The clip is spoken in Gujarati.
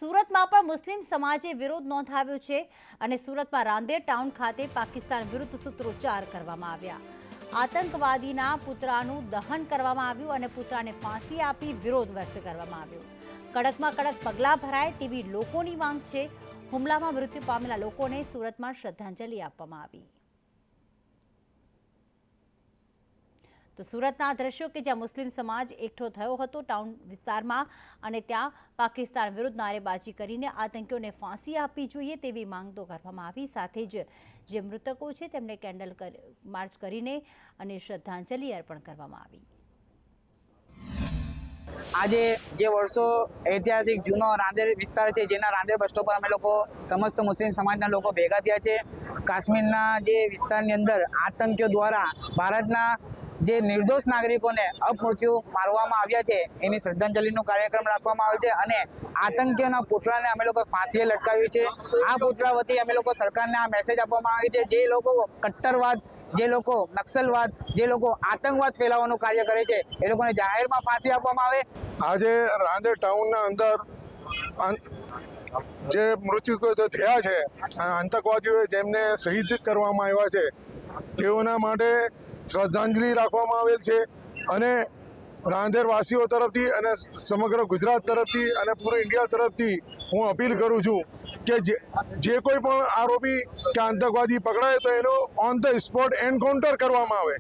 સુરતમાં પણ મુસ્લિમ સમાજે વિરોધ નોંધાવ્યો છે અને સુરતમાં રાંદેર ટાઉન ખાતે પાકિસ્તાન વિરુદ્ધ સૂત્રોચ્ચાર કરવામાં આવ્યા। આતંકવાદીના પુતળાનું દહન કરવામાં આવ્યું અને પુતળાને ફાંસી આપી વિરોધ વ્યક્ત કરવામાં આવ્યો। કડકમાં કડક પગલાં ભરાય તેવી લોકોની માંગ છે। હુમલામાં મૃત્યુ પામેલા લોકોને સુરતમાં શ્રદ્ધાંજલિ આપવામાં આવી। તો સુરતના દ્રશ્યો કે જ્યાં મુસ્લિમ સમાજ એકઠો થયો હતો ટાઉન વિસ્તારમાં અને ત્યાં પાકિસ્તાન વિરુદ્ધ નારેબાજી કરીને આતંકીઓને ફાંસી આપવી જોઈએ તેવી માંગ તો કરવામાં આવી। સાથે જ જે મૃતકો છે તેમને કેન્ડલ માર્ચ કરીને અને શ્રદ્ધાંજલિ અર્પણ કરવામાં આવી। આજે જે વર્ષો ઐતિહાસિક જૂનો રાંદેર વિસ્તાર છે, જેના રાંદેર બસ સ્ટોપ પર અમે લોકો સમસ્ત મુસ્લિમ સમાજના લોકો ભેગા થયા છે। કાશ્મીરના જે વિસ્તારની અંદર આતંકીઓ દ્વારા ભારતના જે નિર્દોષ નાગરિકોને અપમૃત્યુ મારવામાં આવ્યા છે એની શ્રદ્ધાંજલિનો કાર્યક્રમ રાખવામાં આવ્યો છે અને આતંકીઓના પુતળાને અમે લોકો ફાંસીએ લટકાવ્યું છે। આ પુતળા વતી અમે લોકો સરકારને આ મેસેજ આપવામાં આવે છે, જે લોકો કટ્ટરવાદ, જે લોકો નક્સલવાદ, જે લોકો આતંકવાદ ફેલાવવાનું કાર્ય કરે છે એ લોકોને જાહેરમાં ફાંસી આપવામાં આવે। આજે રાંદેર ટાઉનના અંદર જે મૃત્યુ થયા છે, આતંકવાદીઓએ જેમને શહીદ કરવામાં આવ્યા છે તેઓના માટે શ્રદ્ધાંજલિ રાખવામાં આવેલ છે અને રાંદેર વાસીઓ તરફથી અને સમગ્ર ગુજરાત તરફથી અને પૂરા ઇન્ડિયા તરફથી હું અપીલ કરું છું કે જે કોઈ પણ આરોપી કે આતંકવાદી પકડાય તો એનો ઓન ધ સ્પોટ એન્કાઉન્ટર કરવામાં આવે।